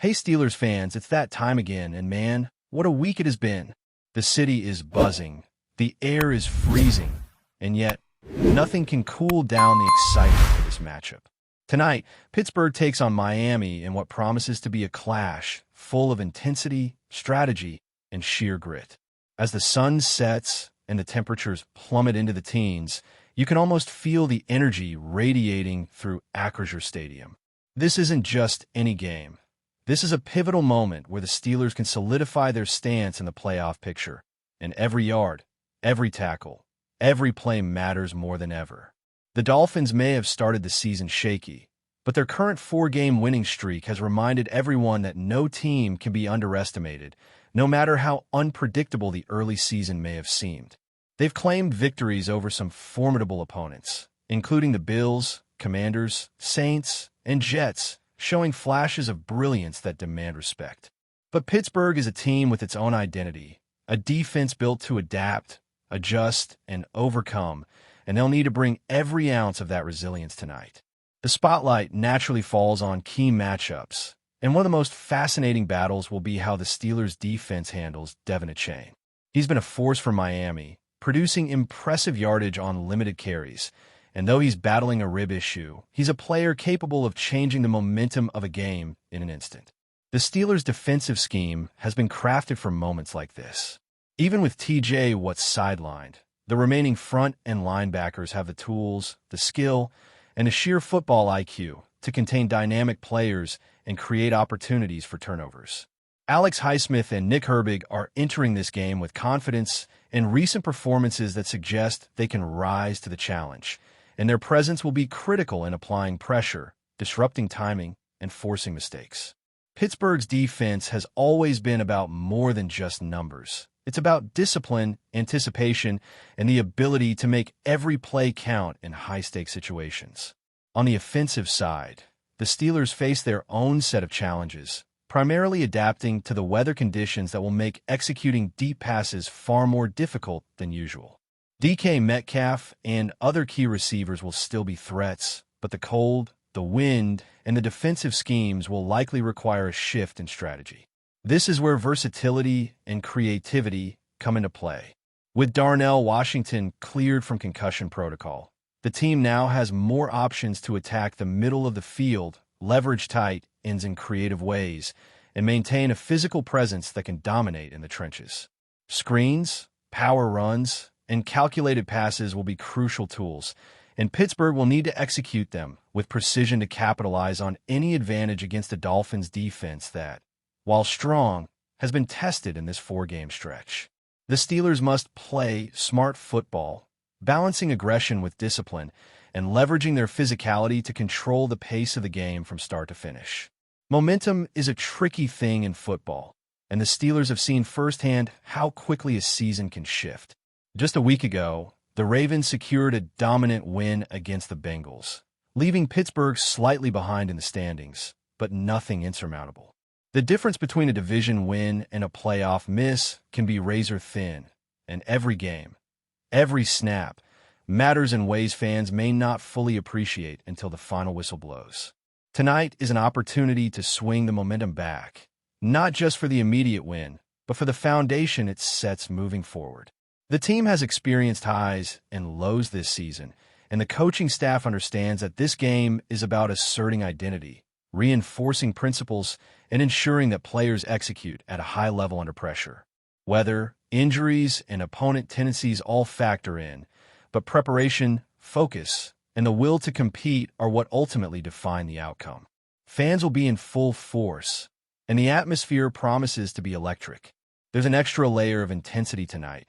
Hey Steelers fans, it's that time again, and man, what a week it has been. The city is buzzing, the air is freezing, and yet nothing can cool down the excitement for this matchup. Tonight, Pittsburgh takes on Miami in what promises to be a clash full of intensity, strategy, and sheer grit. As the sun sets and the temperatures plummet into the teens, you can almost feel the energy radiating through Acrisure Stadium. This isn't just any game. This is a pivotal moment where the Steelers can solidify their stance in the playoff picture, and every yard, every tackle, every play matters more than ever. The Dolphins may have started the season shaky, but their current four-game winning streak has reminded everyone that no team can be underestimated, no matter how unpredictable the early season may have seemed. They've claimed victories over some formidable opponents, including the Bills, Commanders, Saints, and Jets, showing flashes of brilliance that demand respect. But Pittsburgh is a team with its own identity, a defense built to adapt, adjust, and overcome, and they'll need to bring every ounce of that resilience tonight. The spotlight naturally falls on key matchups, and one of the most fascinating battles will be how the Steelers' defense handles Devin Achane. He's been a force for Miami, producing impressive yardage on limited carries, and though he's battling a rib issue, he's a player capable of changing the momentum of a game in an instant. The Steelers' defensive scheme has been crafted for moments like this. Even with TJ Watt sidelined, the remaining front and linebackers have the tools, the skill, and the sheer football IQ to contain dynamic players and create opportunities for turnovers. Alex Highsmith and Nick Herbig are entering this game with confidence and recent performances that suggest they can rise to the challenge, and their presence will be critical in applying pressure, disrupting timing, and forcing mistakes. Pittsburgh's defense has always been about more than just numbers. It's about discipline, anticipation, and the ability to make every play count in high-stakes situations. On the offensive side, the Steelers face their own set of challenges, primarily adapting to the weather conditions that will make executing deep passes far more difficult than usual. DK Metcalf and other key receivers will still be threats, but the cold, the wind, and the defensive schemes will likely require a shift in strategy. This is where versatility and creativity come into play. With Darnell Washington cleared from concussion protocol, the team now has more options to attack the middle of the field, leverage tight ends in creative ways, and maintain a physical presence that can dominate in the trenches. Screens, power runs, and calculated passes will be crucial tools, and Pittsburgh will need to execute them with precision to capitalize on any advantage against the Dolphins' defense that, while strong, has been tested in this four-game stretch. The Steelers must play smart football, balancing aggression with discipline and leveraging their physicality to control the pace of the game from start to finish. Momentum is a tricky thing in football, and the Steelers have seen firsthand how quickly a season can shift. Just a week ago, the Ravens secured a dominant win against the Bengals, leaving Pittsburgh slightly behind in the standings, but nothing insurmountable. The difference between a division win and a playoff miss can be razor thin, and every game, every snap, matters in ways fans may not fully appreciate until the final whistle blows. Tonight is an opportunity to swing the momentum back, not just for the immediate win, but for the foundation it sets moving forward. The team has experienced highs and lows this season, and the coaching staff understands that this game is about asserting identity, reinforcing principles, and ensuring that players execute at a high level under pressure. Weather, injuries, and opponent tendencies all factor in, but preparation, focus, and the will to compete are what ultimately define the outcome. Fans will be in full force, and the atmosphere promises to be electric. There's an extra layer of intensity tonight,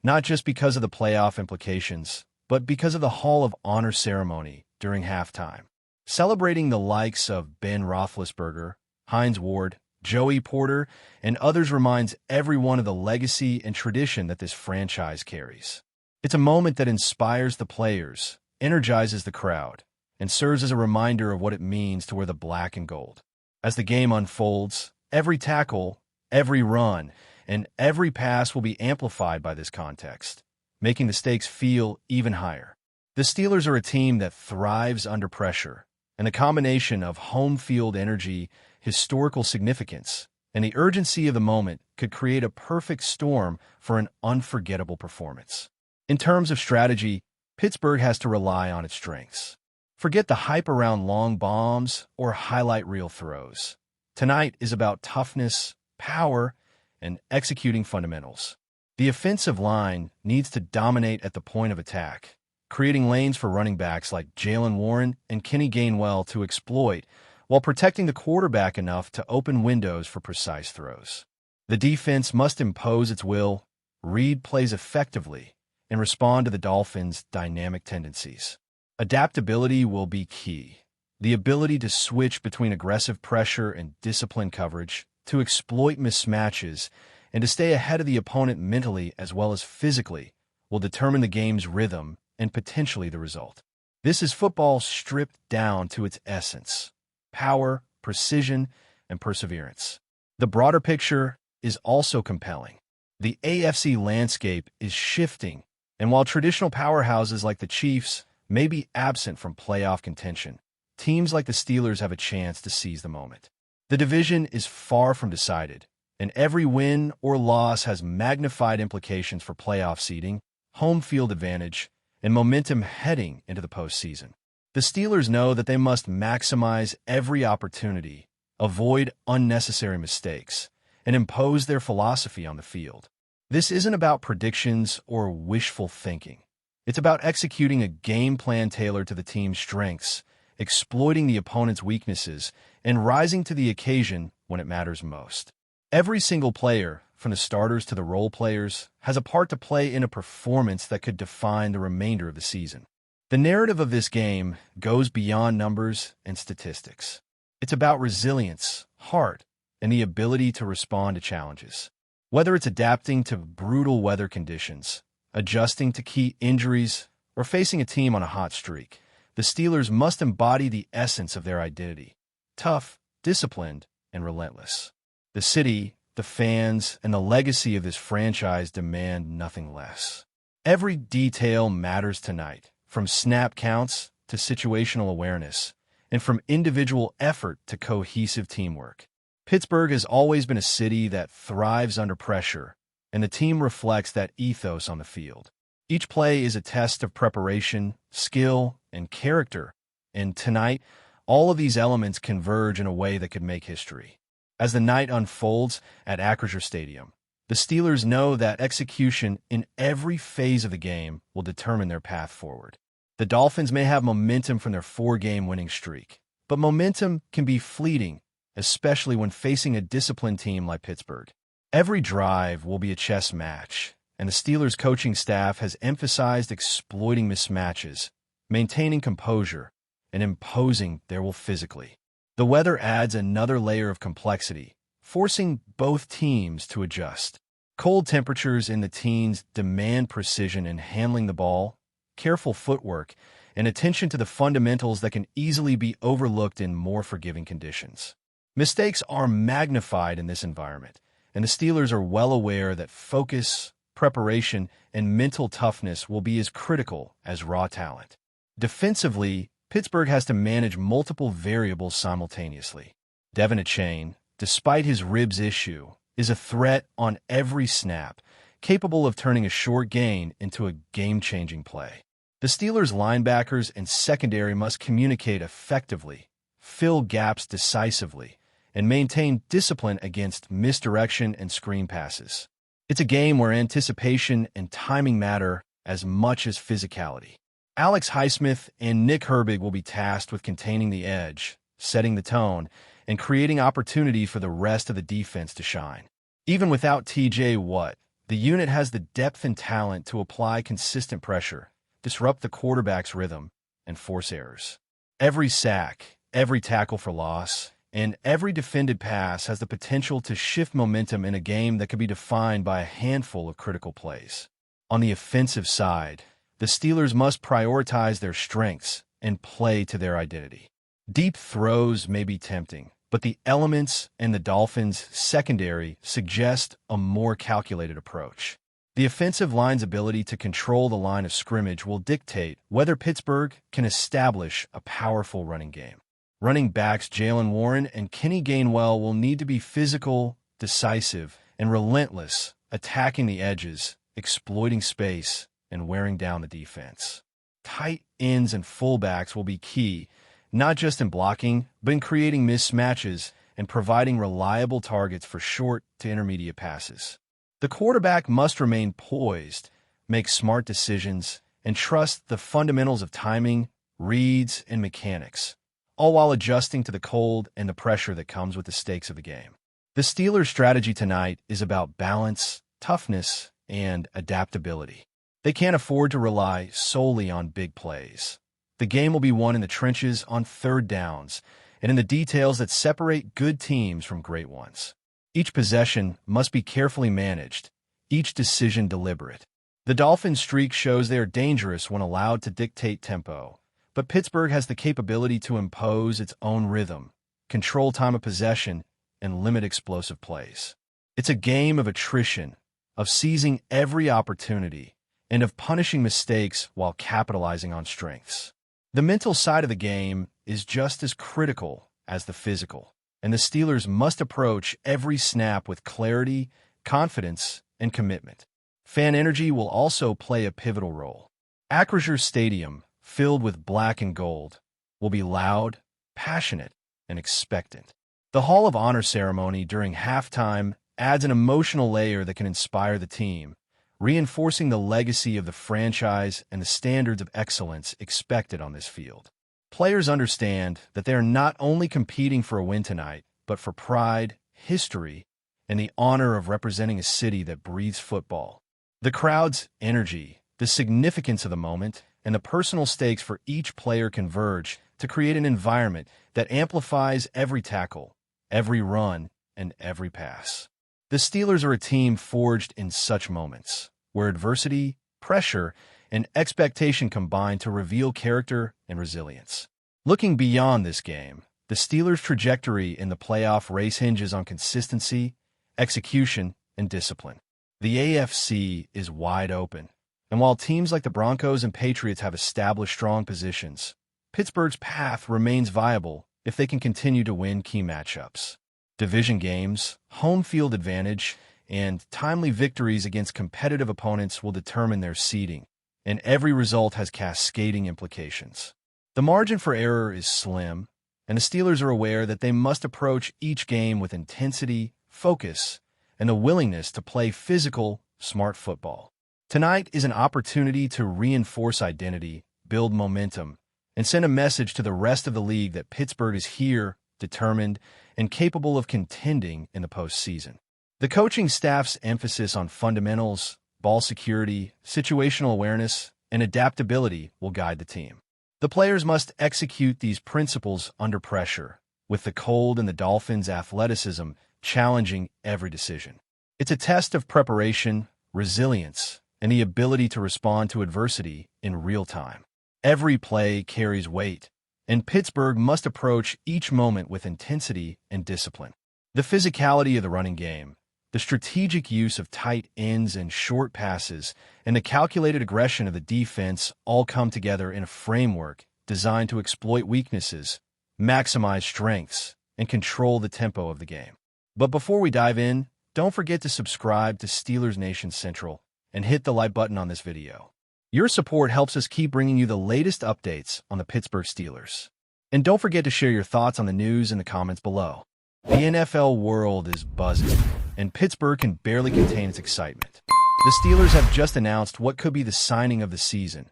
not just because of the playoff implications, but because of the Hall of Honor ceremony during halftime. Celebrating the likes of Ben Roethlisberger, Hines Ward, Joey Porter, and others reminds everyone of the legacy and tradition that this franchise carries. It's a moment that inspires the players, energizes the crowd, and serves as a reminder of what it means to wear the black and gold. As the game unfolds, every tackle, every run, and every pass will be amplified by this context, making the stakes feel even higher. The Steelers are a team that thrives under pressure, and the combination of home field energy, historical significance, and the urgency of the moment could create a perfect storm for an unforgettable performance. In terms of strategy, Pittsburgh has to rely on its strengths. Forget the hype around long bombs or highlight reel throws. Tonight is about toughness, power, and executing fundamentals. The offensive line needs to dominate at the point of attack, creating lanes for running backs like Jalen Warren and Kenny Gainwell to exploit, while protecting the quarterback enough to open windows for precise throws. The defense must impose its will, read plays effectively, and respond to the Dolphins' dynamic tendencies. Adaptability will be key. The ability to switch between aggressive pressure and disciplined coverage, to exploit mismatches, and to stay ahead of the opponent mentally as well as physically will determine the game's rhythm and potentially the result. This is football stripped down to its essence: power, precision, and perseverance. The broader picture is also compelling. The AFC landscape is shifting, and while traditional powerhouses like the Chiefs may be absent from playoff contention, teams like the Steelers have a chance to seize the moment. The division is far from decided, and every win or loss has magnified implications for playoff seeding, home field advantage, and momentum heading into the postseason. The Steelers know that they must maximize every opportunity, avoid unnecessary mistakes, and impose their philosophy on the field. This isn't about predictions or wishful thinking. It's about executing a game plan tailored to the team's strengths, exploiting the opponent's weaknesses, and rising to the occasion when it matters most. Every single player, from the starters to the role players, has a part to play in a performance that could define the remainder of the season. The narrative of this game goes beyond numbers and statistics. It's about resilience, heart, and the ability to respond to challenges. Whether it's adapting to brutal weather conditions, adjusting to key injuries, or facing a team on a hot streak, the Steelers must embody the essence of their identity: tough, disciplined, and relentless. The city, the fans, and the legacy of this franchise demand nothing less. Every detail matters tonight, from snap counts to situational awareness, and from individual effort to cohesive teamwork. Pittsburgh has always been a city that thrives under pressure, and the team reflects that ethos on the field. Each play is a test of preparation, skill, and character, and tonight, all of these elements converge in a way that could make history. As the night unfolds at Acrisure Stadium, the Steelers know that execution in every phase of the game will determine their path forward. The Dolphins may have momentum from their 4-game winning streak, but momentum can be fleeting, especially when facing a disciplined team like Pittsburgh. Every drive will be a chess match, and the Steelers' coaching staff has emphasized exploiting mismatches, maintaining composure, and imposing their will physically. The weather adds another layer of complexity, forcing both teams to adjust. Cold temperatures in the teens demand precision in handling the ball, careful footwork, and attention to the fundamentals that can easily be overlooked in more forgiving conditions. Mistakes are magnified in this environment, and the Steelers are well aware that focus, preparation, and mental toughness will be as critical as raw talent. Defensively, Pittsburgh has to manage multiple variables simultaneously. Devin Achane, despite his ribs issue, is a threat on every snap, capable of turning a short gain into a game-changing play. The Steelers' linebackers and secondary must communicate effectively, fill gaps decisively, and maintain discipline against misdirection and screen passes. It's a game where anticipation and timing matter as much as physicality. Alex Highsmith and Nick Herbig will be tasked with containing the edge, setting the tone, and creating opportunity for the rest of the defense to shine. Even without TJ Watt, the unit has the depth and talent to apply consistent pressure, disrupt the quarterback's rhythm, and force errors. Every sack, every tackle for loss, and every defended pass has the potential to shift momentum in a game that could be defined by a handful of critical plays. On the offensive side, the Steelers must prioritize their strengths and play to their identity. Deep throws may be tempting, but the elements in the Dolphins' secondary suggest a more calculated approach. The offensive line's ability to control the line of scrimmage will dictate whether Pittsburgh can establish a powerful running game. Running backs Jalen Warren and Kenny Gainwell will need to be physical, decisive, and relentless, attacking the edges, exploiting space, and wearing down the defense. Tight ends and fullbacks will be key, not just in blocking, but in creating mismatches and providing reliable targets for short to intermediate passes. The quarterback must remain poised, make smart decisions, and trust the fundamentals of timing, reads, and mechanics, all while adjusting to the cold and the pressure that comes with the stakes of the game. The Steelers' strategy tonight is about balance, toughness, and adaptability. They can't afford to rely solely on big plays. The game will be won in the trenches on third downs and in the details that separate good teams from great ones. Each possession must be carefully managed, each decision deliberate. The Dolphins' streak shows they are dangerous when allowed to dictate tempo, but Pittsburgh has the capability to impose its own rhythm, control time of possession, and limit explosive plays. It's a game of attrition, of seizing every opportunity, and of punishing mistakes while capitalizing on strengths. The mental side of the game is just as critical as the physical, and the Steelers must approach every snap with clarity, confidence, and commitment. Fan energy will also play a pivotal role. Acrisure Stadium, filled with black and gold, will be loud, passionate, and expectant. The Hall of Honor ceremony during halftime adds an emotional layer that can inspire the team, reinforcing the legacy of the franchise and the standards of excellence expected on this field. Players understand that they are not only competing for a win tonight, but for pride, history, and the honor of representing a city that breathes football. The crowd's energy, the significance of the moment, and the personal stakes for each player converge to create an environment that amplifies every tackle, every run, and every pass. The Steelers are a team forged in such moments, where adversity, pressure, and expectation combine to reveal character and resilience. Looking beyond this game, the Steelers' trajectory in the playoff race hinges on consistency, execution, and discipline. The AFC is wide open, and while teams like the Broncos and Patriots have established strong positions, Pittsburgh's path remains viable if they can continue to win key matchups. Division games, home field advantage, and timely victories against competitive opponents will determine their seeding, and every result has cascading implications. The margin for error is slim, and the Steelers are aware that they must approach each game with intensity, focus, and the willingness to play physical, smart football. Tonight is an opportunity to reinforce identity, build momentum, and send a message to the rest of the league that Pittsburgh is here, determined, and capable of contending in the postseason. The coaching staff's emphasis on fundamentals, ball security, situational awareness, and adaptability will guide the team. The players must execute these principles under pressure, with the cold and the Dolphins' athleticism challenging every decision. It's a test of preparation, resilience, and the ability to respond to adversity in real time. Every play carries weight, and Pittsburgh must approach each moment with intensity and discipline. The physicality of the running game, the strategic use of tight ends and short passes, and the calculated aggression of the defense all come together in a framework designed to exploit weaknesses, maximize strengths, and control the tempo of the game. But before we dive in, don't forget to subscribe to Steelers Nation Central and hit the like button on this video. Your support helps us keep bringing you the latest updates on the Pittsburgh Steelers. And don't forget to share your thoughts on the news in the comments below. The NFL world is buzzing, and Pittsburgh can barely contain its excitement. The Steelers have just announced what could be the signing of the season.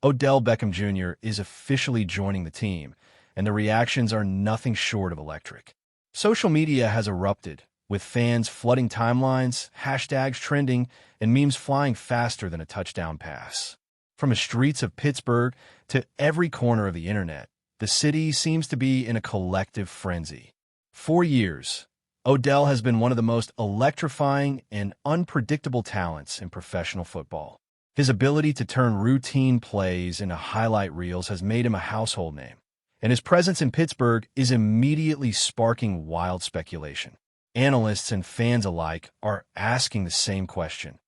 Odell Beckham Jr. is officially joining the team, and the reactions are nothing short of electric. Social media has erupted, with fans flooding timelines, hashtags trending, and memes flying faster than a touchdown pass. From the streets of Pittsburgh to every corner of the internet, the city seems to be in a collective frenzy. For years, Odell has been one of the most electrifying and unpredictable talents in professional football. His ability to turn routine plays into highlight reels has made him a household name, and his presence in Pittsburgh is immediately sparking wild speculation. Analysts and fans alike are asking the same question.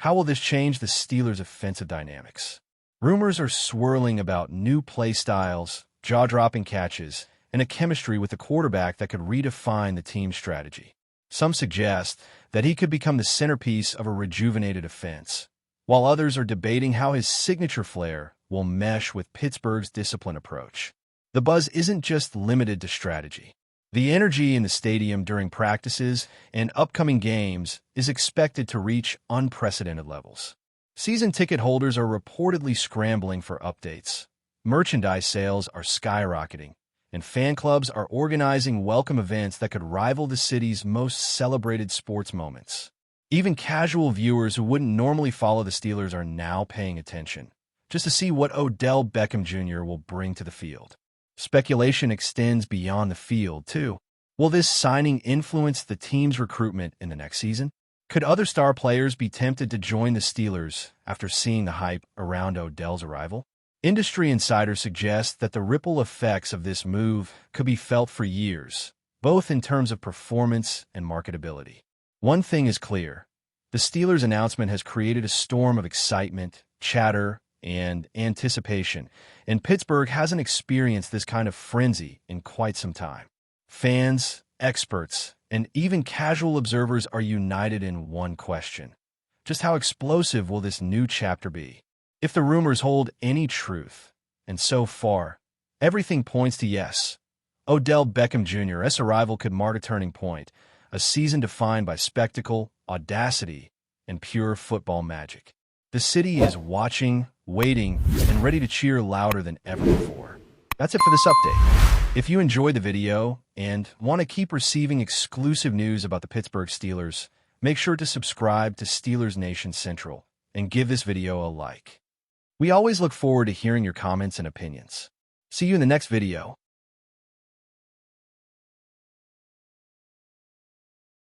How will this change the Steelers' offensive dynamics? Rumors are swirling about new play styles, jaw-dropping catches, and a chemistry with a quarterback that could redefine the team's strategy. Some suggest that he could become the centerpiece of a rejuvenated offense, while others are debating how his signature flair will mesh with Pittsburgh's disciplined approach. The buzz isn't just limited to strategy. The energy in the stadium during practices and upcoming games is expected to reach unprecedented levels. Season ticket holders are reportedly scrambling for updates. Merchandise sales are skyrocketing, and fan clubs are organizing welcome events that could rival the city's most celebrated sports moments. Even casual viewers who wouldn't normally follow the Steelers are now paying attention, just to see what Odell Beckham Jr. will bring to the field. Speculation extends beyond the field, too. Will this signing influence the team's recruitment in the next season? Could other star players be tempted to join the Steelers after seeing the hype around Odell's arrival? Industry insiders suggest that the ripple effects of this move could be felt for years, both in terms of performance and marketability. One thing is clear: the Steelers' announcement has created a storm of excitement, chatter, and anticipation, and Pittsburgh hasn't experienced this kind of frenzy in quite some time. Fans, experts, and even casual observers are united in one question: just how explosive will this new chapter be? If the rumors hold any truth, and so far, everything points to yes, Odell Beckham Jr.'s arrival could mark a turning point, a season defined by spectacle, audacity, and pure football magic. The city is watching, waiting, and ready to cheer louder than ever before. That's it for this update. If you enjoyed the video and want to keep receiving exclusive news about the Pittsburgh Steelers, make sure to subscribe to Steelers Nation Central and give this video a like. We always look forward to hearing your comments and opinions. See you in the next video.